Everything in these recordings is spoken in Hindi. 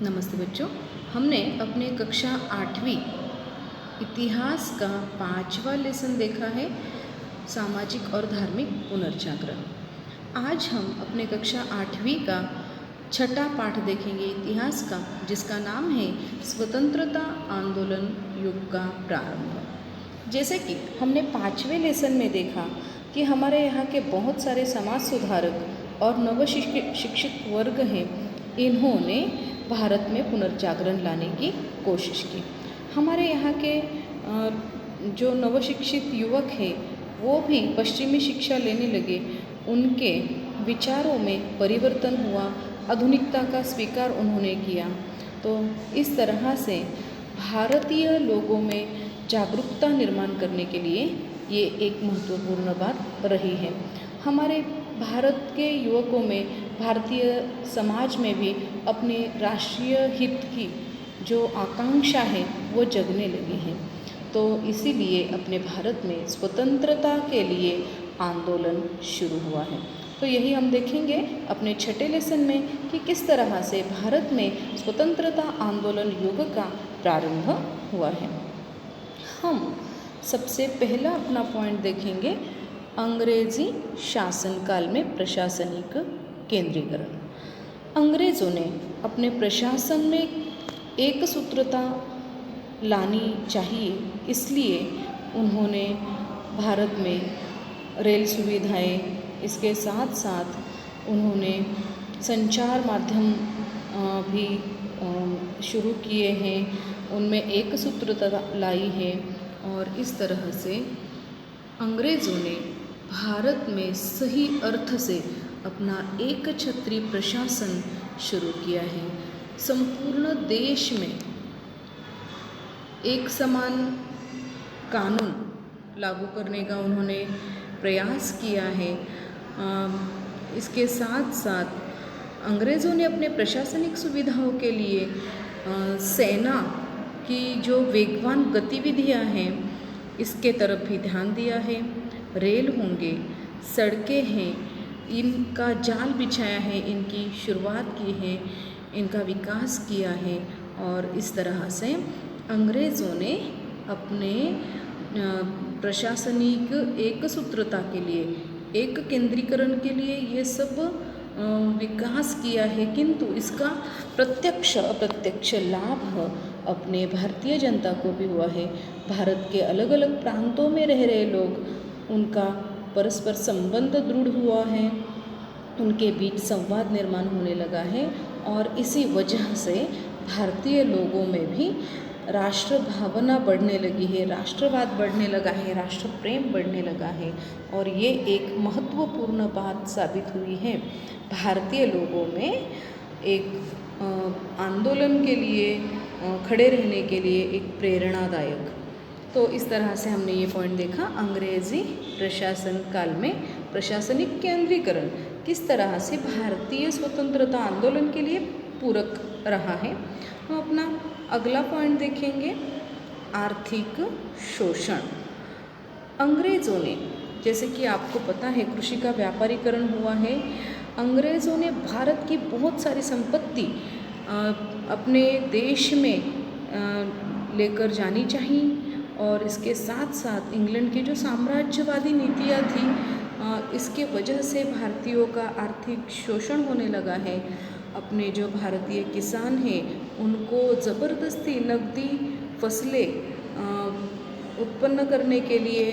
नमस्ते बच्चों। हमने अपने कक्षा 8वीं इतिहास का 5वां लेसन देखा है, सामाजिक और धार्मिक पुनर्जागरण। आज हम अपने कक्षा 8वीं का 6ठा पाठ देखेंगे इतिहास का, जिसका नाम है स्वतंत्रता आंदोलन युग का प्रारंभ। जैसे कि हमने 5वें लेसन में देखा कि हमारे यहाँ के बहुत सारे समाज सुधारक और नवशिक्षित वर्ग हैं, इन्होंने भारत में पुनर्जागरण लाने की कोशिश की। हमारे यहाँ के जो नवशिक्षित युवक हैं वो भी पश्चिमी शिक्षा लेने लगे, उनके विचारों में परिवर्तन हुआ, आधुनिकता का स्वीकार उन्होंने किया। तो इस तरह से भारतीय लोगों में जागरूकता निर्माण करने के लिए ये एक महत्वपूर्ण बात रही है। हमारे भारत के युवकों में, भारतीय समाज में भी अपने राष्ट्रीय हित की जो आकांक्षा है वो जगने लगी है। तो इसीलिए अपने भारत में स्वतंत्रता के लिए आंदोलन शुरू हुआ है। तो यही हम देखेंगे अपने 6ठे लेसन में कि किस तरह से भारत में स्वतंत्रता आंदोलन युग का प्रारंभ हुआ है। हम सबसे पहला अपना पॉइंट देखेंगे अंग्रेजी शासनकाल में प्रशासनिक केंद्रीकरण। अंग्रेज़ों ने अपने प्रशासन में एक सूत्रता लानी चाहिए, इसलिए उन्होंने भारत में रेल सुविधाएं, इसके साथ साथ उन्होंने संचार माध्यम भी शुरू किए हैं, उनमें एक सूत्रता लाई है। और इस तरह से अंग्रेज़ों ने भारत में सही अर्थ से अपना एक छत्री प्रशासन शुरू किया है। संपूर्ण देश में एक समान कानून लागू करने का उन्होंने प्रयास किया है। इसके साथ साथ अंग्रेज़ों ने अपने प्रशासनिक सुविधाओं के लिए सेना की जो वेगवान गतिविधियां हैं, इसके तरफ भी ध्यान दिया है। रेल होंगे, सड़कें हैं, इनका जाल बिछाया है, इनकी शुरुआत की है, इनका विकास किया है। और इस तरह से अंग्रेज़ों ने अपने प्रशासनिक एक सूत्रता के लिए, एक केंद्रीकरण के लिए ये सब विकास किया है, किंतु इसका प्रत्यक्ष अप्रत्यक्ष लाभ अपने भारतीय जनता को भी हुआ है। भारत के अलग अलग प्रांतों में रह रहे लोग, उनका परस्पर संबंध दृढ़ हुआ है, उनके बीच संवाद निर्माण होने लगा है। और इसी वजह से भारतीय लोगों में भी राष्ट्र भावना बढ़ने लगी है, राष्ट्रवाद बढ़ने लगा है, राष्ट्र प्रेम बढ़ने लगा है। और ये एक महत्वपूर्ण बात साबित हुई है भारतीय लोगों में एक आंदोलन के लिए खड़े रहने के लिए एक प्रेरणादायक। तो इस तरह से हमने ये पॉइंट देखा, अंग्रेज़ी प्रशासन काल में प्रशासनिक केंद्रीकरण किस तरह से भारतीय स्वतंत्रता आंदोलन के लिए पूरक रहा है। हम अपना अगला पॉइंट देखेंगे आर्थिक शोषण। अंग्रेज़ों ने, जैसे कि आपको पता है, कृषि का व्यापारीकरण हुआ है। अंग्रेज़ों ने भारत की बहुत सारी संपत्ति अपने देश में लेकर जानी चाहिए। और इसके साथ साथ इंग्लैंड की जो साम्राज्यवादी नीतियाँ थी, इसके वजह से भारतीयों का आर्थिक शोषण होने लगा है। अपने जो भारतीय किसान हैं उनको ज़बरदस्ती नकदी फसलें उत्पन्न करने के लिए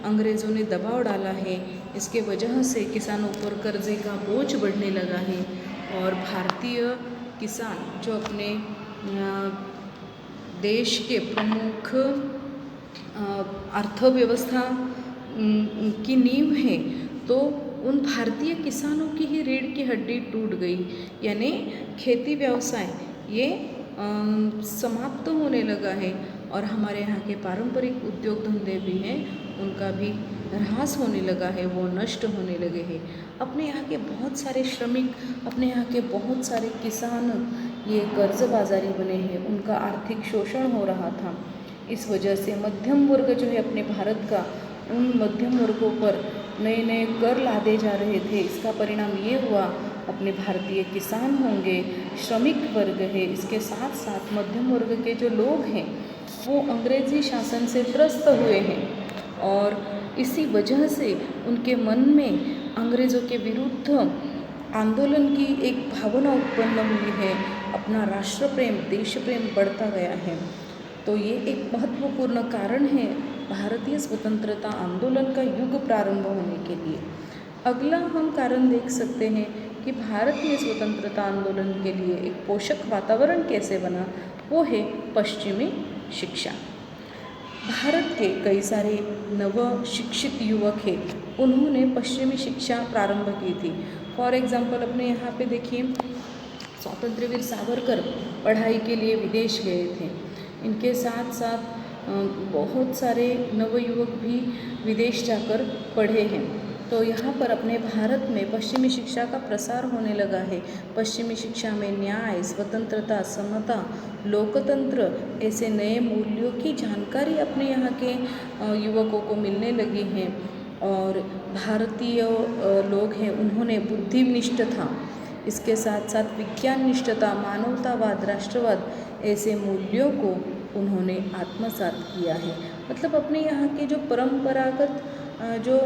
अंग्रेज़ों ने दबाव डाला है। इसके वजह से किसानों पर कर्जे का बोझ बढ़ने लगा है। और भारतीय किसान जो अपने देश के प्रमुख अर्थव्यवस्था की नींव है, तो उन भारतीय किसानों की ही रीढ़ की हड्डी टूट गई, यानी खेती व्यवसाय ये समाप्त होने लगा है। और हमारे यहाँ के पारंपरिक उद्योग धंधे भी हैं, उनका भी ह्रास होने लगा है, वो नष्ट होने लगे हैं। अपने यहाँ के बहुत सारे श्रमिक, अपने यहाँ के बहुत सारे किसान ये कर्जबाजारी बने हैं, उनका आर्थिक शोषण हो रहा था। इस वजह से मध्यम वर्ग जो है अपने भारत का, उन मध्यम वर्गों पर नए नए कर लादे जा रहे थे। इसका परिणाम ये हुआ अपने भारतीय किसान होंगे, श्रमिक वर्ग है, इसके साथ साथ मध्यम वर्ग के जो लोग हैं वो अंग्रेज़ी शासन से त्रस्त हुए हैं और इसी वजह से उनके मन में अंग्रेज़ों के विरुद्ध आंदोलन की एक भावना उत्पन्न हुई है। अपना राष्ट्र प्रेम, देश प्रेम बढ़ता गया है। तो ये एक महत्वपूर्ण कारण है भारतीय स्वतंत्रता आंदोलन का युग प्रारंभ होने के लिए। अगला हम कारण देख सकते हैं कि भारत में स्वतंत्रता आंदोलन के लिए एक पोषक वातावरण कैसे बना, वो है पश्चिमी शिक्षा। भारत के कई सारे नव शिक्षित युवक हैं, उन्होंने पश्चिमी शिक्षा प्रारंभ की थी। फॉर एग्ज़ाम्पल अपने यहाँ पे देखिए, स्वातंत्र्यवीर सावरकर पढ़ाई के लिए विदेश गए थे। इनके साथ साथ बहुत सारे नवयुवक भी विदेश जाकर पढ़े हैं। तो यहाँ पर अपने भारत में पश्चिमी शिक्षा का प्रसार होने लगा है। पश्चिमी शिक्षा में न्याय, स्वतंत्रता, समता, लोकतंत्र ऐसे नए मूल्यों की जानकारी अपने यहाँ के युवकों को मिलने लगी है। और भारतीय लोग हैं, उन्होंने बुद्धिनिष्ठता, इसके साथ साथ विज्ञान निष्ठता, मानवतावाद, राष्ट्रवाद ऐसे मूल्यों को उन्होंने आत्मसात किया है। मतलब अपने यहाँ के जो परंपरागत जो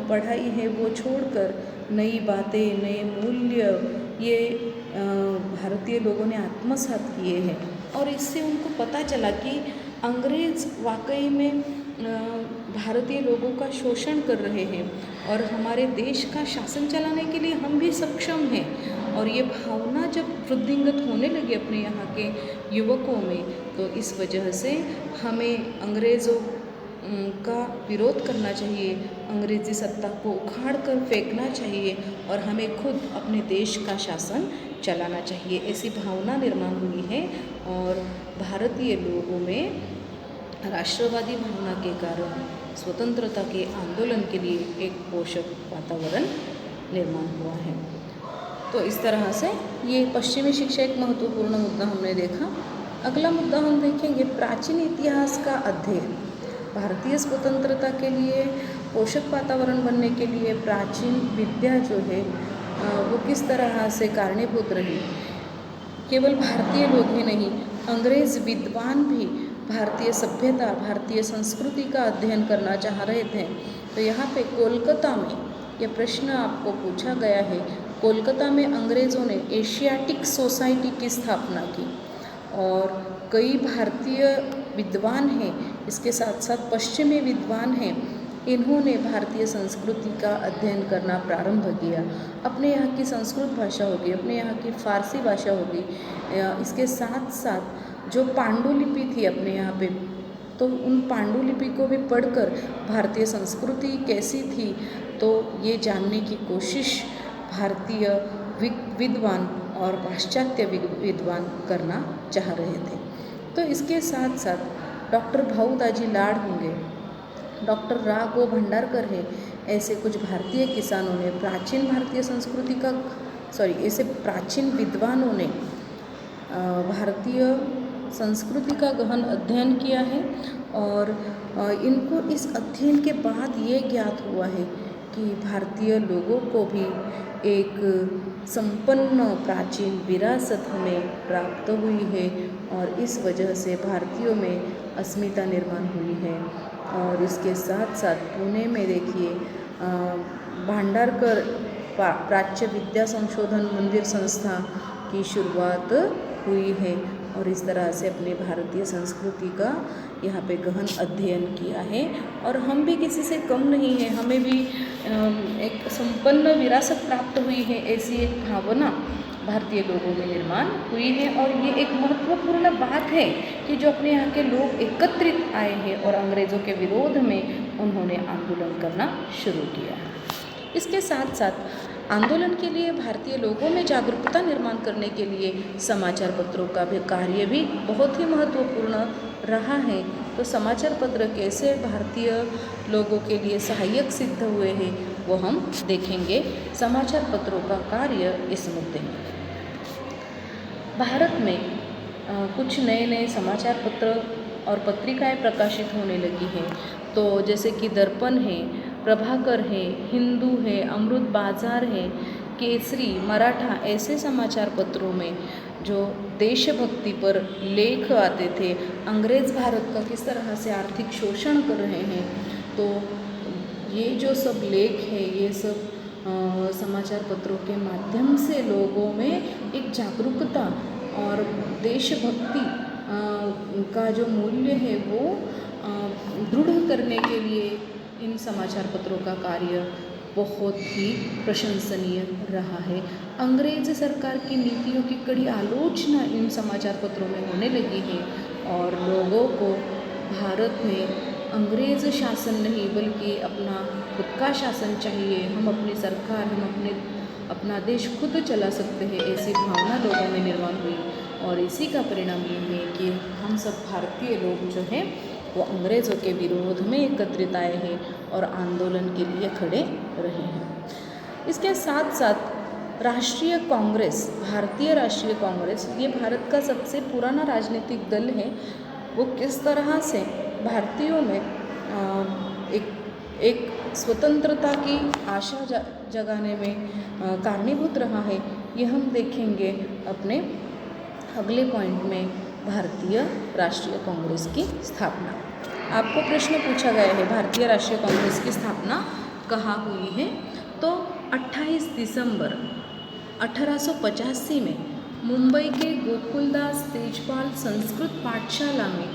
पढ़ाई है वो छोड़कर नई बातें, नए मूल्य ये भारतीय लोगों ने आत्मसात किए हैं। और इससे उनको पता चला कि अंग्रेज़ वाकई में भारतीय लोगों का शोषण कर रहे हैं और हमारे देश का शासन चलाने के लिए हम भी सक्षम हैं। और ये भावना जब वृद्धिंगत होने लगी अपने यहाँ के युवकों में, तो इस वजह से हमें अंग्रेज़ों का विरोध करना चाहिए, अंग्रेज़ी सत्ता को उखाड़ कर फेंकना चाहिए और हमें खुद अपने देश का शासन चलाना चाहिए, ऐसी भावना निर्माण हुई है। और भारतीय लोगों में राष्ट्रवादी भावना के कारण स्वतंत्रता के आंदोलन के लिए एक पोषक वातावरण निर्माण हुआ है। तो इस तरह से ये पश्चिमी शिक्षा एक महत्वपूर्ण मुद्दा हमने देखा। अगला मुद्दा हम देखेंगे प्राचीन इतिहास का अध्ययन। भारतीय स्वतंत्रता के लिए पोषक वातावरण बनने के लिए प्राचीन विद्या जो है वो किस तरह से कारणीभूत रही। केवल भारतीय लोग ही नहीं, अंग्रेज़ विद्वान भी भारतीय सभ्यता, भारतीय संस्कृति का अध्ययन करना चाह रहे थे। तो यहाँ पे कोलकाता में यह प्रश्न आपको पूछा गया है, कोलकाता में अंग्रेज़ों ने एशियाटिक सोसाइटी की स्थापना की और कई भारतीय विद्वान हैं, इसके साथ साथ पश्चिमी विद्वान हैं, इन्होंने भारतीय संस्कृति का अध्ययन करना प्रारंभ किया। अपने यहाँ की संस्कृत भाषा होगी, अपने यहाँ की फ़ारसी भाषा होगी, इसके साथ साथ जो पांडुलिपि थी अपने यहाँ पे, तो उन पांडुलिपि को भी पढ़कर भारतीय संस्कृति कैसी थी तो ये जानने की कोशिश भारतीय विद्वान और पाश्चात्य विद्वान करना चाह रहे थे। तो इसके साथ साथ डॉक्टर भाऊदाजी लाड होंगे, डॉक्टर रा गो भंडारकर है, ऐसे कुछ भारतीय किसानों ने प्राचीन भारतीय संस्कृति का ऐसे प्राचीन विद्वानों ने भारतीय संस्कृति का गहन अध्ययन किया है। और इनको इस अध्ययन के बाद ये ज्ञात हुआ है कि भारतीय लोगों को भी एक संपन्न प्राचीन विरासत हमें प्राप्त हुई है और इस वजह से भारतीयों में अस्मिता निर्माण हुई है। और इसके साथ साथ पुणे में देखिए भांडारकर प्राच्य विद्या संशोधन मंदिर संस्था की शुरुआत हुई है और इस तरह से अपने भारतीय संस्कृति का यहाँ पे गहन अध्ययन किया है। और हम भी किसी से कम नहीं हैं, हमें भी एक संपन्न विरासत प्राप्त हुई है, ऐसी एक भावना भारतीय लोगों में निर्माण हुई है। और ये एक महत्वपूर्ण बात है कि जो अपने यहाँ के लोग एकत्रित आए हैं और अंग्रेज़ों के विरोध में उन्होंने आंदोलन करना शुरू किया है। इसके साथ साथ आंदोलन के लिए भारतीय लोगों में जागरूकता निर्माण करने के लिए समाचार पत्रों का भी कार्य भी बहुत ही महत्वपूर्ण रहा है। तो समाचार पत्र कैसे भारतीय लोगों के लिए सहायक सिद्ध हुए हैं वो हम देखेंगे समाचार पत्रों का कार्य इस मुद्दे में। भारत में कुछ नए नए समाचार पत्र और पत्रिकाएं प्रकाशित होने लगी हैं। तो जैसे कि दर्पण है, प्रभाकर है, हिंदू है, अमृत बाज़ार है, केसरी, मराठा ऐसे समाचार पत्रों में जो देशभक्ति पर लेख आते थे, अंग्रेज़ भारत का किस तरह से आर्थिक शोषण कर रहे हैं, तो ये जो सब लेख है, ये सब समाचार पत्रों के माध्यम से लोगों में एक जागरूकता और देशभक्ति का जो मूल्य है वो दृढ़ करने के लिए इन समाचार पत्रों का कार्य बहुत ही प्रशंसनीय रहा है। अंग्रेज़ सरकार की नीतियों की कड़ी आलोचना इन समाचार पत्रों में होने लगी है और लोगों को भारत में अंग्रेज़ शासन नहीं बल्कि अपना खुद का शासन चाहिए, हम अपनी सरकार, हम अपना देश खुद चला सकते हैं, ऐसी भावना लोगों में निर्माण हुई। और इसी का परिणाम ये है कि हम सब भारतीय लोग जो हैं वो अंग्रेज़ों के विरोध में एकत्रित आए हैं और आंदोलन के लिए खड़े रहे हैं। इसके साथ साथ राष्ट्रीय कांग्रेस, भारतीय राष्ट्रीय कांग्रेस, ये भारत का सबसे पुराना राजनीतिक दल है। वो किस तरह से भारतीयों में एक स्वतंत्रता की आशा जगाने में कारणीभूत रहा है, ये हम देखेंगे अपने अगले पॉइंट में, भारतीय राष्ट्रीय कांग्रेस की स्थापना। आपको प्रश्न पूछा गया है भारतीय राष्ट्रीय कांग्रेस की स्थापना कहाँ हुई है, तो 28 दिसंबर 1885 में मुंबई के गोकुलदास तेजपाल संस्कृत पाठशाला में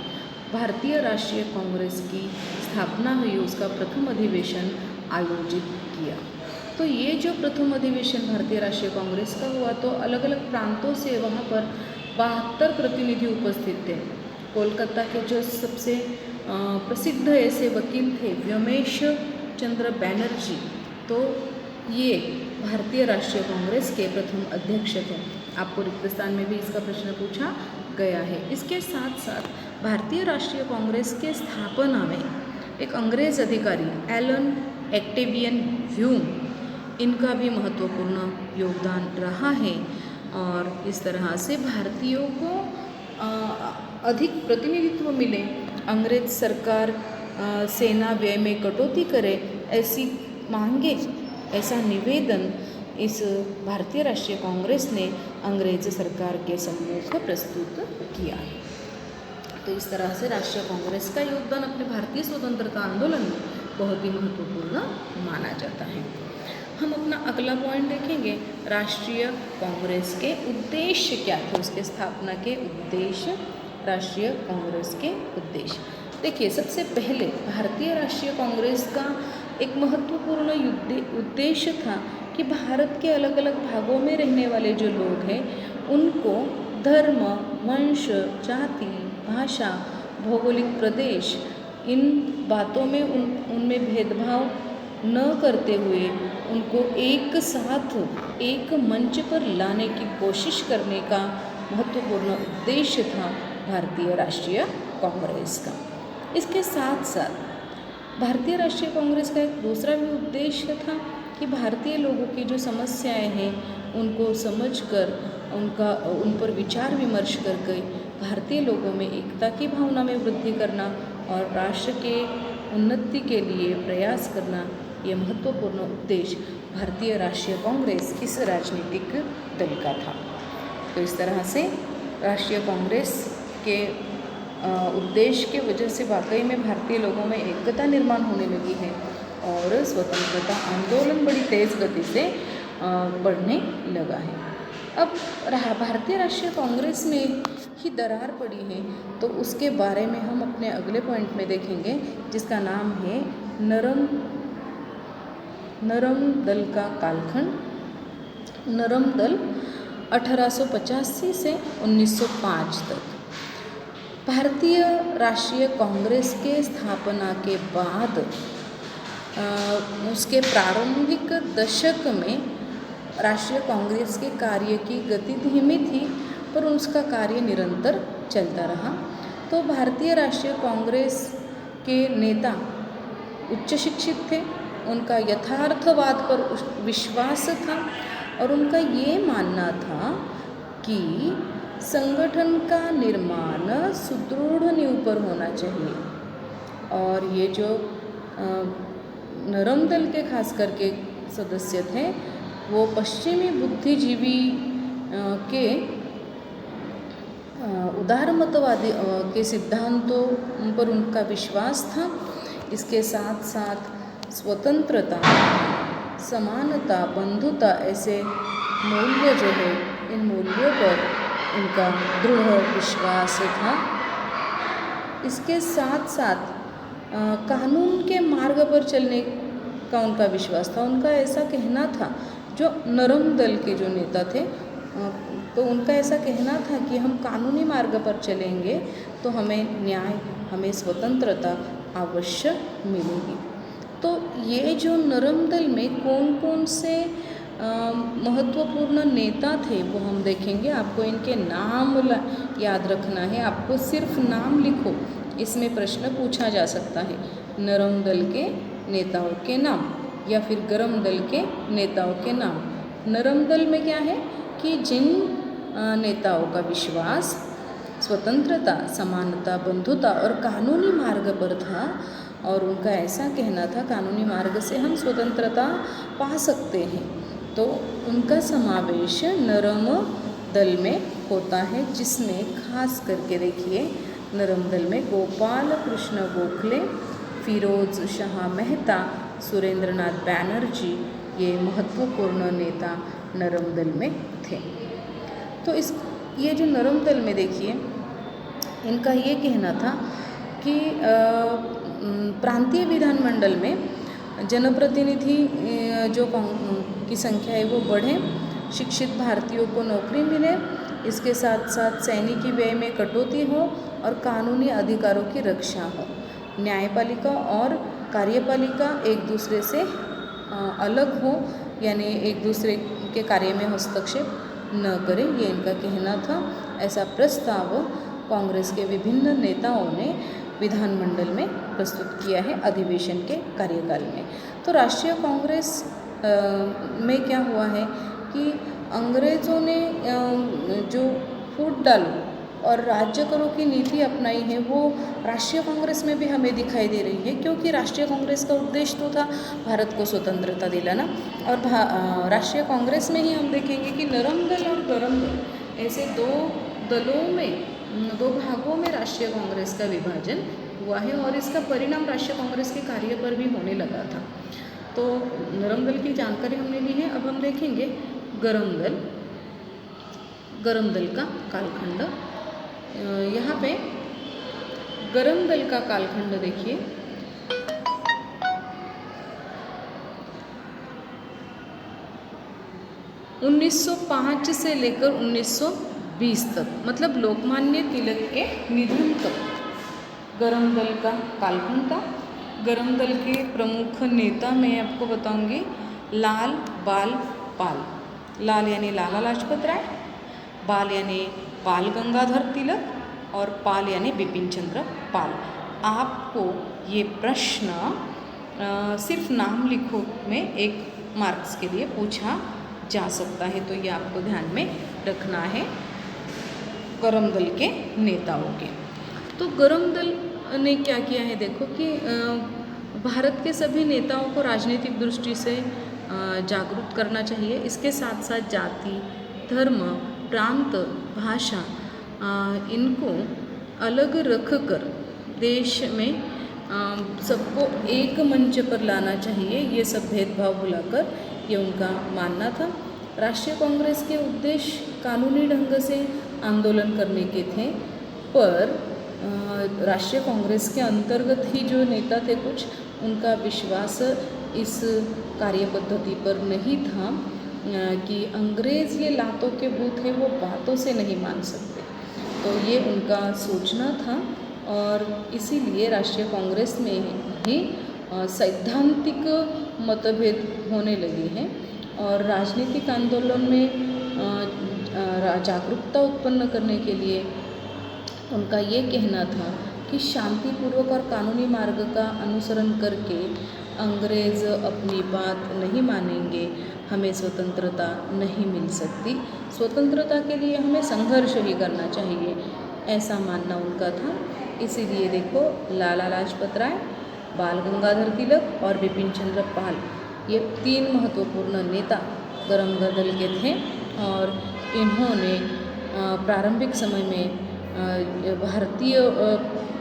भारतीय राष्ट्रीय कांग्रेस की स्थापना हुई, उसका प्रथम अधिवेशन आयोजित किया। तो ये जो प्रथम अधिवेशन भारतीय राष्ट्रीय कांग्रेस का हुआ, तो अलग अलग प्रांतों से वहाँ पर 72 प्रतिनिधि उपस्थित थे। कोलकाता के जो सबसे प्रसिद्ध ऐसे वकील थे व्योमेश चंद्र बैनर्जी, तो ये भारतीय राष्ट्रीय कांग्रेस के प्रथम अध्यक्ष थे। आपको रिक्त स्थान में भी इसका प्रश्न पूछा गया है। इसके साथ साथ भारतीय राष्ट्रीय कांग्रेस के स्थापना में एक अंग्रेज़ अधिकारी एलन एक्टेवियन ह्यूम, इनका भी महत्वपूर्ण योगदान रहा है और इस तरह से भारतीयों को अधिक प्रतिनिधित्व मिले, अंग्रेज सरकार सेना व्यय में कटौती करे, ऐसी मांगे, ऐसा निवेदन इस भारतीय राष्ट्रीय कांग्रेस ने अंग्रेज सरकार के सम्मुख प्रस्तुत किया है। तो इस तरह से राष्ट्रीय कांग्रेस का योगदान अपने भारतीय स्वतंत्रता आंदोलन में बहुत ही महत्वपूर्ण माना जाता है। हम अपना अगला पॉइंट देखेंगे, राष्ट्रीय कांग्रेस के उद्देश्य क्या थे, उसके स्थापना के उद्देश्य, राष्ट्रीय कांग्रेस के उद्देश्य। देखिए, सबसे पहले भारतीय राष्ट्रीय कांग्रेस का एक महत्वपूर्ण उद्देश्य था कि भारत के अलग अलग भागों में रहने वाले जो लोग हैं उनको धर्म, वंश, जाति, भाषा, भौगोलिक प्रदेश, इन बातों में उनमें भेदभाव न करते हुए उनको एक साथ एक मंच पर लाने की कोशिश करने का महत्वपूर्ण उद्देश्य था भारतीय राष्ट्रीय कांग्रेस का। इसके साथ साथ भारतीय राष्ट्रीय कांग्रेस का एक दूसरा भी उद्देश्य था कि भारतीय लोगों की जो समस्याएं हैं उनको समझकर उन पर विचार विमर्श करके भारतीय लोगों में एकता की भावना में वृद्धि करना और राष्ट्र के उन्नति के लिए प्रयास करना, ये महत्वपूर्ण उद्देश्य भारतीय राष्ट्रीय कांग्रेस इस राजनीतिक दल का था। तो इस तरह से राष्ट्रीय कांग्रेस के उद्देश्य के वजह से वाकई में भारतीय लोगों में एकता निर्माण होने लगी है और स्वतंत्रता आंदोलन बड़ी तेज़ गति से बढ़ने लगा है। अब भारतीय राष्ट्रीय कांग्रेस में ही दरार पड़ी है, तो उसके बारे में हम अपने अगले पॉइंट में देखेंगे, जिसका नाम है नरम दल का कालखंड। नरम दल 1885 से 1905 तक। भारतीय राष्ट्रीय कांग्रेस के स्थापना के बाद उसके प्रारंभिक दशक में राष्ट्रीय कांग्रेस के कार्य की गति धीमी थी, पर उसका कार्य निरंतर चलता रहा। तो भारतीय राष्ट्रीय कांग्रेस के नेता उच्च शिक्षित थे, उनका यथार्थवाद पर विश्वास था और उनका ये मानना था कि संगठन का निर्माण सुदृढ़ नींव पर होना चाहिए। और ये जो नरम दल के खास करके सदस्य थे, वो पश्चिमी बुद्धिजीवी के उदारमतवादी के सिद्धांतों पर उनका विश्वास था। इसके साथ साथ स्वतंत्रता, समानता, बंधुता ऐसे मूल्य जो है, इन मूल्यों पर उनका दृढ़ विश्वास था। इसके साथ साथ कानून के मार्ग पर चलने का उनका विश्वास था। उनका ऐसा कहना था, जो नरम दल के जो नेता थे, तो उनका ऐसा कहना था कि हम कानूनी मार्ग पर चलेंगे तो हमें न्याय, हमें स्वतंत्रता अवश्य मिलेगी। तो ये जो नरम दल में कौन कौन से महत्वपूर्ण नेता थे वो हम देखेंगे। आपको इनके नाम याद रखना है, आपको सिर्फ नाम लिखो, इसमें प्रश्न पूछा जा सकता है। नरम दल के नेताओं के नाम या फिर गरम दल के नेताओं के नाम। नरम दल में क्या है कि जिन नेताओं का विश्वास स्वतंत्रता, समानता, बंधुता और कानूनी मार्ग पर था, और उनका ऐसा कहना था कानूनी मार्ग से हम स्वतंत्रता पा सकते हैं, तो उनका समावेश नरम दल में होता है। जिसमें खास करके देखिए, नरम दल में गोपाल कृष्ण गोखले, फिरोज शाह मेहता, सुरेंद्र नाथ बैनर्जी, ये महत्वपूर्ण नेता नरम दल में थे। तो ये जो नरम दल में देखिए, इनका ये कहना था कि प्रांतीय विधानमंडल में जनप्रतिनिधि जो की संख्या है वो बढ़े, शिक्षित भारतीयों को नौकरी मिले, इसके साथ साथ सैनिकी व्यय में कटौती हो और कानूनी अधिकारों की रक्षा हो। न्यायपालिका और कार्यपालिका एक दूसरे से अलग हो, यानी एक दूसरे के कार्य में हस्तक्षेप न करें, ये इनका कहना था। ऐसा प्रस्ताव कांग्रेस के विभिन्न नेताओं ने विधानमंडल में प्रस्तुत किया है अधिवेशन के कार्यकाल में। तो राष्ट्रीय कांग्रेस में क्या हुआ है कि अंग्रेज़ों ने जो फूट डालो और राज्य करो की नीति अपनाई है, वो राष्ट्रीय कांग्रेस में भी हमें दिखाई दे रही है, क्योंकि राष्ट्रीय कांग्रेस का उद्देश्य तो था भारत को स्वतंत्रता दिलाना। और राष्ट्रीय कांग्रेस में ही हम देखेंगे कि नरम दल और गरम दल ऐसे दो दलों में, दो भागों में राष्ट्रीय कांग्रेस का विभाजन हुआ है, और इसका परिणाम राष्ट्रीय कांग्रेस के कार्य पर भी होने लगा था। तो नरम दल की जानकारी हमने ली है। अब हम देखेंगे गरम दल। गरम दल का कालखंड, यहाँ पे गरम दल का कालखंड देखिए, (1905) से लेकर 1920 तक, मतलब लोकमान्य तिलक के निधन तक गरम दल का कालखंड था। गरम दल के प्रमुख नेता मैं आपको बताऊंगी, लाल बाल पाल। लाल यानी लाला लाजपत राय, बाल यानी बाल गंगाधर तिलक, और पाल यानी बिपिन चंद्र पाल। आपको ये प्रश्न सिर्फ नाम लिखो में 1 मार्क्स के लिए पूछा जा सकता है, तो ये आपको ध्यान में रखना है गरम दल के नेताओं के। तो गरम दल ने क्या किया है, देखो कि भारत के सभी नेताओं को राजनीतिक दृष्टि से जागरूक करना चाहिए। इसके साथ साथ जाति, धर्म, प्रांत, भाषा, इनको अलग रख कर देश में सबको एक मंच पर लाना चाहिए, ये सब भेदभाव भुलाकर, ये उनका मानना था। राष्ट्रीय कांग्रेस के उद्देश्य कानूनी ढंग से आंदोलन करने के थे, पर राष्ट्रीय कांग्रेस के अंतर्गत ही जो नेता थे कुछ, उनका विश्वास इस कार्य पद्धति पर नहीं था कि अंग्रेज़ ये लातों के भूत हैं, वो बातों से नहीं मान सकते। तो ये उनका सोचना था, और इसीलिए राष्ट्रीय कांग्रेस में ही सैद्धांतिक मतभेद होने लगे हैं, और राजनीतिक आंदोलन में जागरूकता उत्पन्न करने के लिए उनका ये कहना था कि शांतिपूर्वक और कानूनी मार्ग का अनुसरण करके अंग्रेज़ अपनी बात नहीं मानेंगे, हमें स्वतंत्रता नहीं मिल सकती, स्वतंत्रता के लिए हमें संघर्ष ही करना चाहिए, ऐसा मानना उनका था। इसीलिए देखो, लाला लाजपत राय, बाल गंगाधर तिलक और बिपिन चंद्र पाल, ये 3 महत्वपूर्ण नेता गरम दल के थे और इन्होंने प्रारंभिक समय में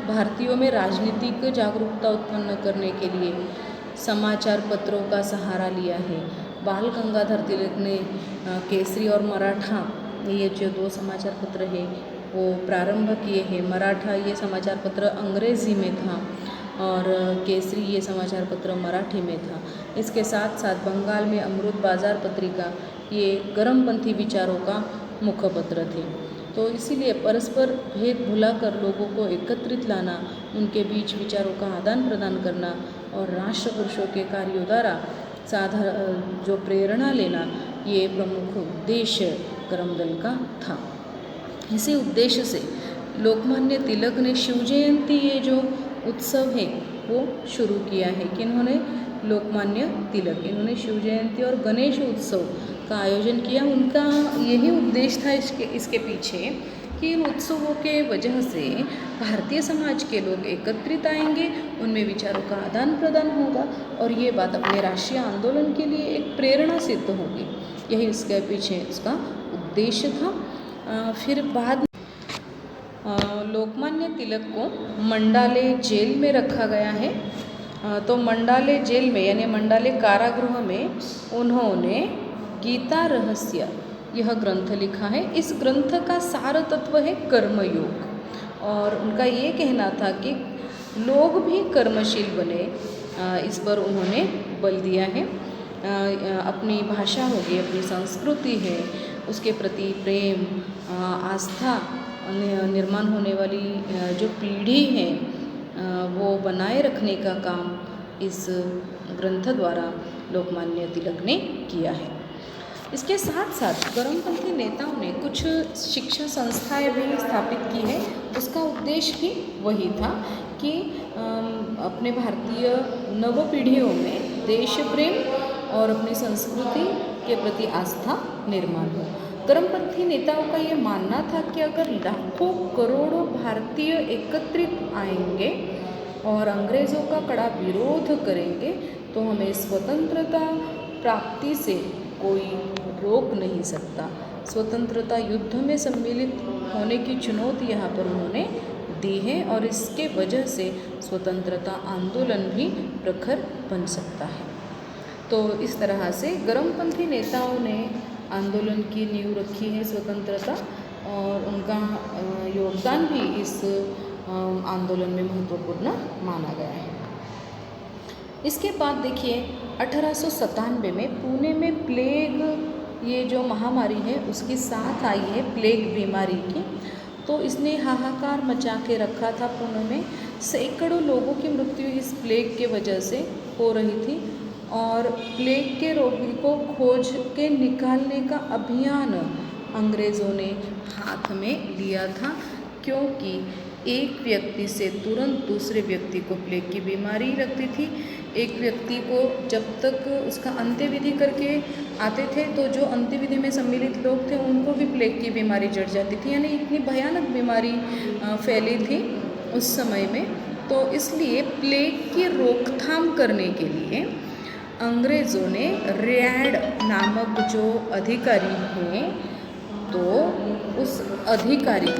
भारतीयों में राजनीतिक जागरूकता उत्पन्न करने के लिए समाचार पत्रों का सहारा लिया है। बाल गंगाधर तिलक ने केसरी और मराठा ये जो 2 समाचार पत्र है वो प्रारंभ किए हैं। मराठा ये समाचार पत्र अंग्रेज़ी में था और केसरी ये समाचार पत्र मराठी में था। इसके साथ साथ बंगाल में अमृत बाज़ार पत्रिका ये गरमपंथी विचारों का मुखपत्र थे। तो इसीलिए परस्पर भेद भुलाकर लोगों को एकत्रित लाना, उनके बीच विचारों का आदान प्रदान करना और राष्ट्र पुरुषों के कार्यों द्वारा जो प्रेरणा लेना, ये प्रमुख उद्देश्य गरम दल का था। इसी उद्देश्य से लोकमान्य तिलक ने शिव जयंती ये जो उत्सव है वो शुरू किया है। कि इन्होंने लोकमान्य तिलक इन्होंने शिव जयंती और गणेश उत्सव का आयोजन किया। उनका यही उद्देश्य था इसके पीछे कि इन उत्सवों के वजह से भारतीय समाज के लोग एकत्रित आएंगे, उनमें विचारों का आदान प्रदान होगा और ये बात अपने राष्ट्रीय आंदोलन के लिए एक प्रेरणा सिद्ध होगी। यही इसके पीछे इसका उद्देश्य था। फिर बाद लोकमान्य तिलक को मंडाले जेल में रखा गया है। तो मंडाले जेल में यानी मंडाले कारागृह में उन्होंने गीता रहस्य यह ग्रंथ लिखा है। इस ग्रंथ का सार तत्व है कर्मयोग और उनका ये कहना था कि लोग भी कर्मशील बने, इस पर उन्होंने बल दिया है। अपनी भाषा होगी, अपनी संस्कृति है, उसके प्रति प्रेम, आस्था निर्माण होने वाली जो पीढ़ी है वो बनाए रखने का काम इस ग्रंथ द्वारा लोकमान्य तिलक ने किया है। इसके साथ साथ गरमपंथी नेताओं ने कुछ शिक्षा संस्थाएं भी स्थापित की है। उसका उद्देश्य भी वही था कि अपने भारतीय नव पीढ़ियों में देश प्रेम और अपनी संस्कृति के प्रति आस्था निर्माण हो। गरमपंथी नेताओं का ये मानना था कि अगर लाखों करोड़ों भारतीय एकत्रित आएंगे और अंग्रेज़ों का कड़ा विरोध करेंगे तो हमें स्वतंत्रता प्राप्ति से कोई रोक नहीं सकता। स्वतंत्रता युद्ध में सम्मिलित होने की चुनौती यहाँ पर उन्होंने दी है और इसके वजह से स्वतंत्रता आंदोलन भी प्रखर बन सकता है। तो इस तरह से गरमपंथी नेताओं ने आंदोलन की नींव रखी है स्वतंत्रता और उनका योगदान भी इस आंदोलन में महत्वपूर्ण माना गया है। इसके बाद देखिए 1897 में पुणे में प्लेग ये जो महामारी है उसकी साथ आई है, प्लेग बीमारी की। तो इसने हाहाकार मचा के रखा था। पुणे में सैकड़ों लोगों की मृत्यु इस प्लेग के वजह से हो रही थी और प्लेग के रोगी को खोज के निकालने का अभियान अंग्रेज़ों ने हाथ में लिया था, क्योंकि एक व्यक्ति से तुरंत दूसरे व्यक्ति को प्लेग की बीमारी लगती थी। एक व्यक्ति को जब तक उसका अंत्यविधि करके आते थे तो जो अंत्यविधि में सम्मिलित लोग थे उनको भी प्लेग की बीमारी जड़ जाती थी, यानी इतनी भयानक बीमारी फैली थी उस समय में। तो इसलिए प्लेग की रोकथाम करने के लिए अंग्रेज़ों ने रैड नामक जो अधिकारी हैं तो उस अधिकारी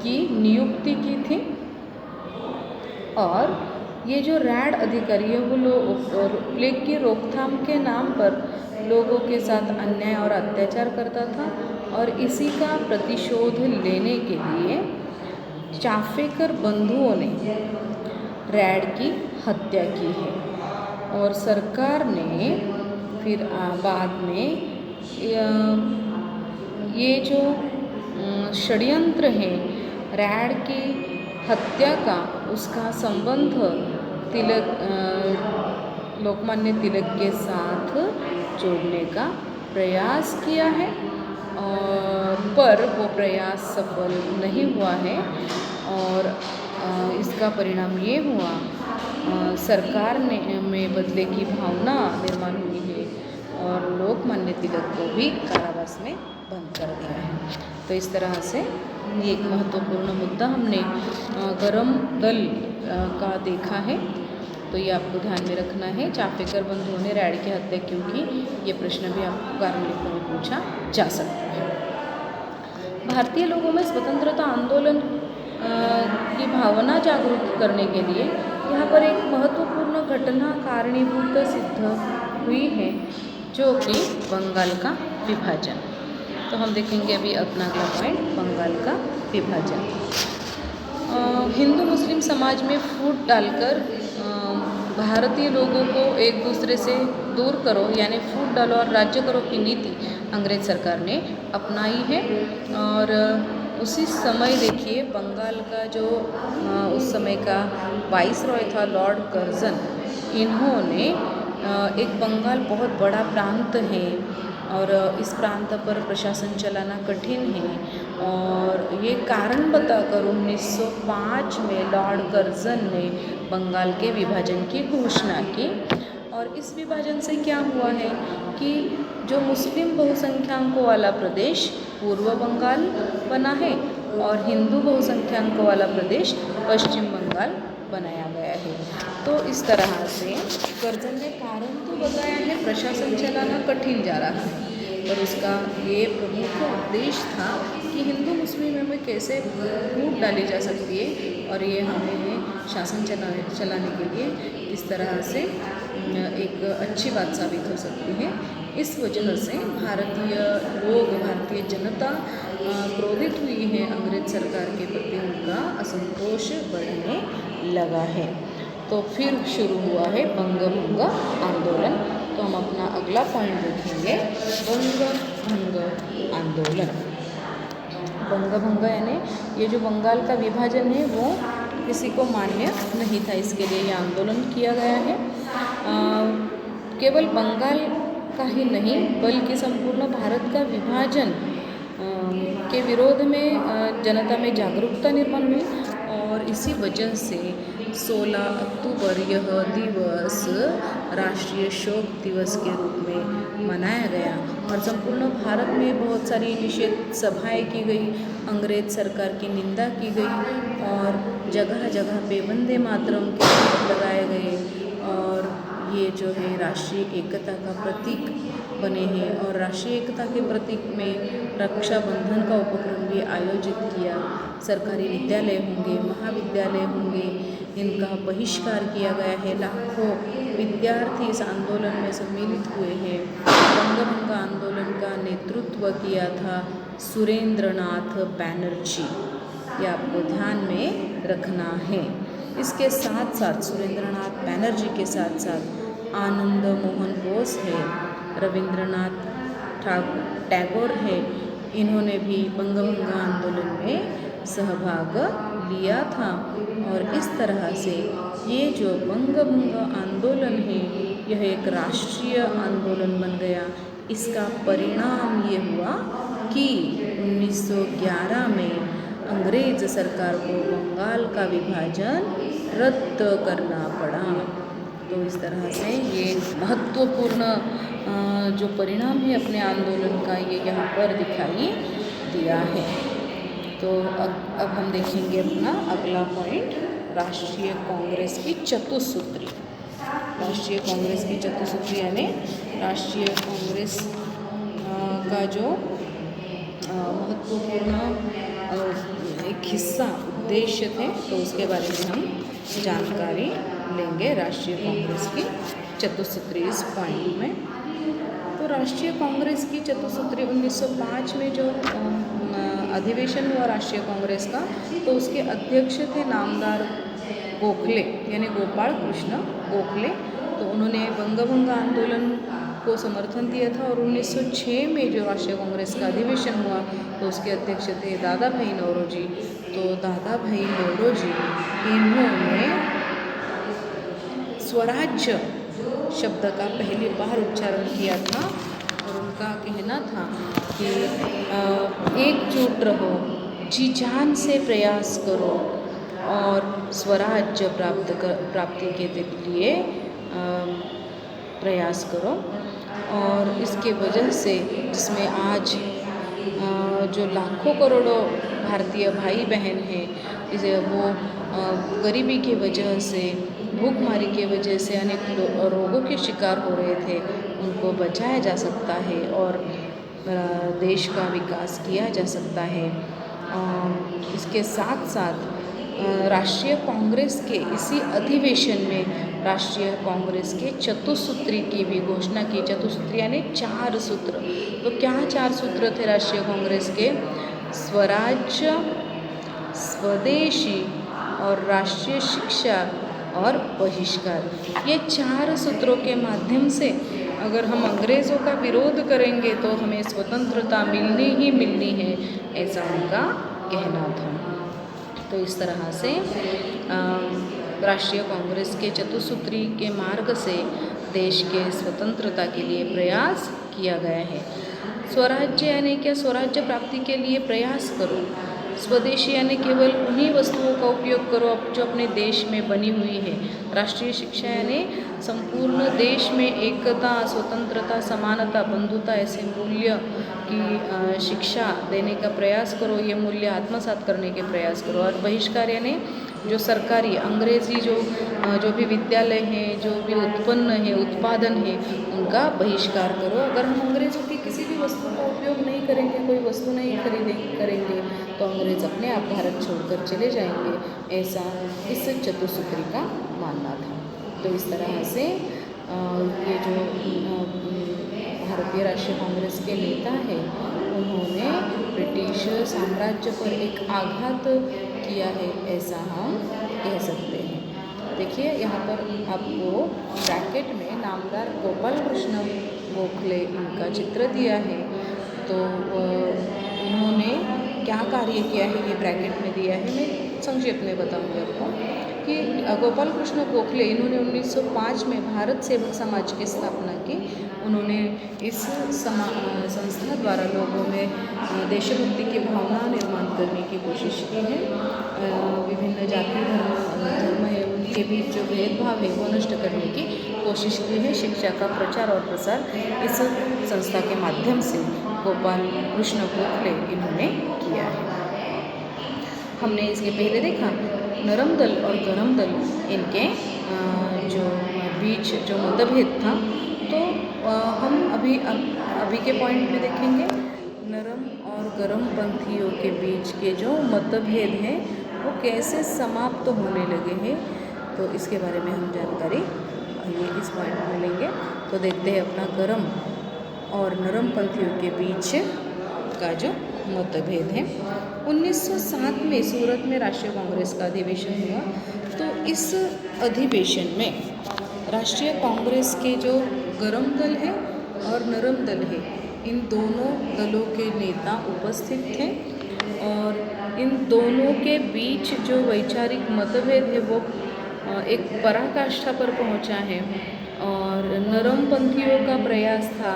की नियुक्ति की थी और ये जो रैड अधिकारी है वो प्लेग की रोकथाम के नाम पर लोगों के साथ अन्याय और अत्याचार करता था और इसी का प्रतिशोध लेने के लिए चाफेकर बंधुओं ने रैड की हत्या की है। और सरकार ने फिर बाद में ये जो षड्यंत्र है रैड की हत्या का, उसका संबंध लोकमान्य तिलक के साथ जोड़ने का प्रयास किया है पर वो प्रयास सफल नहीं हुआ है और इसका परिणाम ये हुआ सरकार में बदले की भावना निर्माण हुई है और लोकमान्य तिलक को भी कारावास में बंद कर दिया है। तो इस तरह से ये एक महत्वपूर्ण मुद्दा हमने गरम दल का देखा है। तो ये आपको ध्यान में रखना है। चापेकर बंधुओं ने रैड की हत्या क्यों की, ये प्रश्न भी आपको कारण लिखने में पूछा जा सकता है। भारतीय लोगों में स्वतंत्रता आंदोलन की भावना जागरूक करने के लिए यहाँ पर एक महत्वपूर्ण घटना कारणीभूत सिद्ध हुई है, जो कि बंगाल का विभाजन। तो हम देखेंगे अभी अपना अगला पॉइंट, बंगाल का विभाजन। हिंदू मुस्लिम समाज में फूट डालकर भारतीय लोगों को एक दूसरे से दूर करो, यानी फूट डालो और राज्य करो की नीति अंग्रेज सरकार ने अपनाई है। और उसी समय देखिए बंगाल का जो उस समय का वाइसरॉय था लॉर्ड कर्जन, इन्होंने एक बंगाल बहुत बड़ा प्रांत है और इस प्रांत पर प्रशासन चलाना कठिन है, और ये कारण बताकर 1905 में लॉर्ड कर्जन ने बंगाल के विभाजन की घोषणा की। और इस विभाजन से क्या हुआ है कि जो मुस्लिम बहुसंख्यांकों वाला प्रदेश पूर्व बंगाल बना है और हिंदू बहुसंख्यांकों वाला प्रदेश पश्चिम बंगाल बनाया गया है। तो इस तरह से कर्जन ने कारण तो बताया है, प्रशासन चलाना कठिन जा रहा है, पर उसका ये प्रमुख उद्देश्य था कि हिंदू मुस्लिम में कैसे फूट डाली जा सकती है और ये हमें शासन चलाने के लिए किस तरह से एक अच्छी बात साबित हो सकती है। इस वजह से भारतीय लोग, भारतीय जनता क्रोधित हुई है, अंग्रेज सरकार के प्रति उनका असंतोष बढ़ने लगा है। तो फिर शुरू हुआ है बंगभंग आंदोलन। तो हम अपना अगला पॉइंट देखेंगे, बंगभंग आंदोलन। बंगभंग यानी ये जो बंगाल का विभाजन है वो किसी को मान्य नहीं था, इसके लिए ये आंदोलन किया गया है। केवल बंगाल का ही नहीं बल्कि संपूर्ण भारत का विभाजन के विरोध में जनता में जागरूकता निर्माण हुई, और इसी वजह से 16 अक्टूबर यह दिवस राष्ट्रीय शोक दिवस के रूप में मनाया गया। और संपूर्ण भारत में बहुत सारी निषेध सभाएं की गई, अंग्रेज सरकार की निंदा की गई और जगह जगह पे वंदे मातरम के गीत लगाए गए, और ये जो है राष्ट्रीय एकता का प्रतीक बने हैं। और राष्ट्रीय एकता के प्रतीक में रक्षाबंधन का उपक्रम भी आयोजित किया। सरकारी विद्यालय होंगे, महाविद्यालय होंगे, इनका बहिष्कार किया गया है। लाखों विद्यार्थी इस आंदोलन में सम्मिलित हुए हैं। बंगभंग आंदोलन का नेतृत्व किया था सुरेंद्रनाथ बैनर्जी, ये आपको ध्यान में रखना है। इसके साथ साथ सुरेंद्रनाथ बैनर्जी के साथ साथ आनंद मोहन बोस है, रविंद्रनाथ टैगोर है, इन्होंने भी बंगभंग आंदोलन में सहभाग लिया था। और इस तरह से ये जो बंगभंग आंदोलन है यह एक राष्ट्रीय आंदोलन बन गया। इसका परिणाम ये हुआ कि 1911 में अंग्रेज सरकार को बंगाल का विभाजन रद्द करना पड़ा। तो इस तरह से ये महत्वपूर्ण जो परिणाम है अपने आंदोलन का ये यहाँ पर दिखाई दिया है। तो अब हम देखेंगे अपना अगला पॉइंट, राष्ट्रीय कांग्रेस की चतुसूत्री। राष्ट्रीय कांग्रेस की चतुसूत्री यानी राष्ट्रीय कांग्रेस का जो महत्वपूर्ण एक हिस्सा उद्देश्य थे, तो उसके बारे में हम जानकारी लेंगे राष्ट्रीय कांग्रेस की चतुसूत्री इस पॉइंट में। तो राष्ट्रीय कांग्रेस की चतुसूत्री 1905 में जो अधिवेशन हुआ राष्ट्रीय कांग्रेस का, तो उसके अध्यक्ष थे नामदार गोखले यानी गोपाल कृष्ण गोखले। तो उन्होंने बंगभंग आंदोलन को समर्थन दिया था। और 1906 में जो राष्ट्रीय कांग्रेस का अधिवेशन हुआ तो उसके अध्यक्ष थे दादा भाई नौरोजी। तो दादा भाई नौरोजी इन्होंने स्वराज्य शब्द का पहली बार उच्चारण किया था, और उनका कहना था कि एकजुट रहो, जी जान से प्रयास करो और स्वराज्य प्राप्ति के लिए प्रयास करो। और इसके वजह से जिसमें आज जो लाखों करोड़ों भारतीय भाई बहन हैं, इसे वो गरीबी की वजह से भूखमरी की वजह से अनेक रोगों के शिकार हो रहे थे, उनको बचाया जा सकता है और देश का विकास किया जा सकता है। इसके साथ साथ राष्ट्रीय कांग्रेस के इसी अधिवेशन में राष्ट्रीय कांग्रेस के चतुसूत्री की भी घोषणा की। चतुसूत्री यानी 4 सूत्र। तो क्या 4 सूत्र थे राष्ट्रीय कांग्रेस के? स्वराज्य, स्वदेशी और राष्ट्रीय शिक्षा और बहिष्कार। ये 4 सूत्रों के माध्यम से अगर हम अंग्रेज़ों का विरोध करेंगे तो हमें स्वतंत्रता मिलनी ही मिलनी है, ऐसा उनका कहना था। तो इस तरह से राष्ट्रीय कांग्रेस के चतुसूत्री के मार्ग से देश के स्वतंत्रता के लिए प्रयास किया गया है। स्वराज्य यानी क्या? स्वराज्य प्राप्ति के लिए प्रयास करो। स्वदेशी यानी केवल उन्हीं वस्तुओं का उपयोग करो जो अपने देश में बनी हुई है। राष्ट्रीय शिक्षा यानी संपूर्ण देश में एकता, स्वतंत्रता, समानता, बंधुता ऐसे मूल्य की शिक्षा देने का प्रयास करो, ये मूल्य आत्मसात करने के प्रयास करो। और बहिष्कार यानी जो सरकारी अंग्रेज़ी जो भी विद्यालय हैं, जो भी उत्पन्न है, उत्पादन है, उनका बहिष्कार करो। अगर हम अंग्रेज़ों की किसी भी वस्तु का उपयोग नहीं करेंगे, कोई वस्तु नहीं करेंगे तो अंग्रेज़ अपने आप भारत छोड़कर चले जाएंगे, ऐसा इस चतुसूत्री का मानना था। तो इस तरह से ये जो भारतीय राष्ट्रीय कांग्रेस के नेता हैं, उन्होंने ब्रिटिश साम्राज्य पर एक आघात किया है, ऐसा हम कह सकते हैं। देखिए यहाँ पर आपको ब्रैकेट में नामदार गोपाल कृष्ण गोखले इनका चित्र दिया है। तो उन्होंने क्या कार्य किया है ये ब्रैकेट में दिया है। मैं संक्षेप में बताऊंगी आपको कि गोपाल कृष्ण गोखले इन्होंने 1905 में भारत सेवक समाज की स्थापना की। उन्होंने इस संस्था द्वारा लोगों में देशभक्ति की भावना निर्माण करने की कोशिश की है। विभिन्न जाति धर्म है उनके बीच जो भेदभाव है वो नष्ट करने की कोशिश की है। शिक्षा का प्रचार और प्रसार इस संस्था के माध्यम से गोपाल कृष्ण गोखले इन्होंने किया है। हमने इसके पहले देखा नरम दल और गरम दल, इनके जो बीच जो मतभेद था। तो हम अभी के पॉइंट में देखेंगे नरम और गरम पंथियों के बीच के जो मतभेद हैं वो कैसे समाप्त होने लगे हैं। तो इसके बारे में हम जानकारी ये इस पॉइंट में लेंगे। तो देखते हैं अपना गरम और नरम पंथियों के बीच का जो मतभेद है। 1907 में सूरत में राष्ट्रीय कांग्रेस का अधिवेशन हुआ। तो इस अधिवेशन में राष्ट्रीय कांग्रेस के जो गरम दल है और नरम दल है, इन दोनों दलों के नेता उपस्थित थे और इन दोनों के बीच जो वैचारिक मतभेद है वो एक पराकाष्ठा पर पहुंचा है। और नरम पंथियों का प्रयास था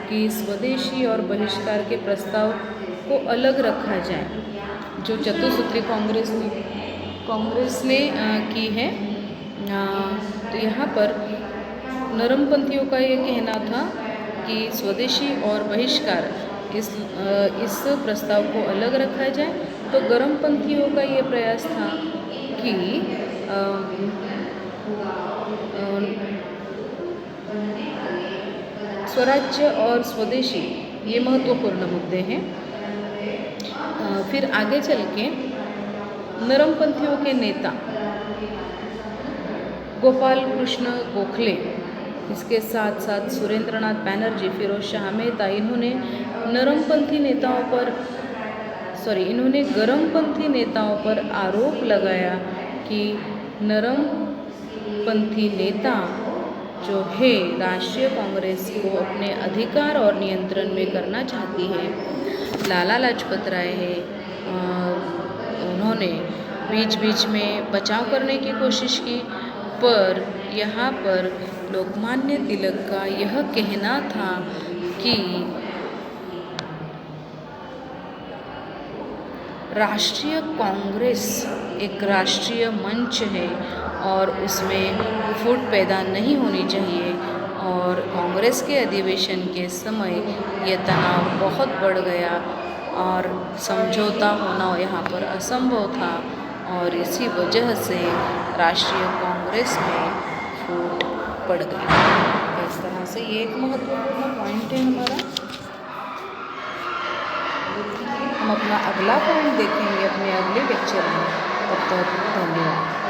कि स्वदेशी और बहिष्कार के प्रस्ताव को अलग रखा जाए, जो चतुसूत्री कांग्रेस ने की है। तो यहाँ पर नरम पंथियों का ये कहना था कि स्वदेशी और बहिष्कार इस प्रस्ताव को अलग रखा जाए। तो गरम पंथियों का ये प्रयास था कि स्वराज्य और स्वदेशी ये महत्वपूर्ण मुद्दे हैं। फिर आगे चल के नरम पंथियों के नेता गोपाल कृष्ण गोखले, इसके साथ साथ सुरेंद्रनाथ बैनर्जी, फिरोज शाह मेहता, इन्होंने गरमपंथी नेताओं पर आरोप लगाया कि नरमपंथी नेता जो है राष्ट्रीय कांग्रेस को अपने अधिकार और नियंत्रण में करना चाहती है। लाला लाजपत राय है, उन्होंने बीच बीच में बचाव करने की कोशिश की, पर यहाँ पर लोकमान्य तिलक का यह कहना था कि राष्ट्रीय कांग्रेस एक राष्ट्रीय मंच है और उसमें फूट पैदा नहीं होनी चाहिए। और कांग्रेस के अधिवेशन के समय यह तनाव बहुत बढ़ गया और समझौता होना यहाँ पर असंभव था। और इसी वजह से राष्ट्रीय कांग्रेस में फूट पड़ गई। इस तरह से ये एक महत्वपूर्ण पॉइंट है हमारा। हम अपना अगला पॉइंट देखेंगे अपने अगले लेक्चर में। तब तक धन्यवाद।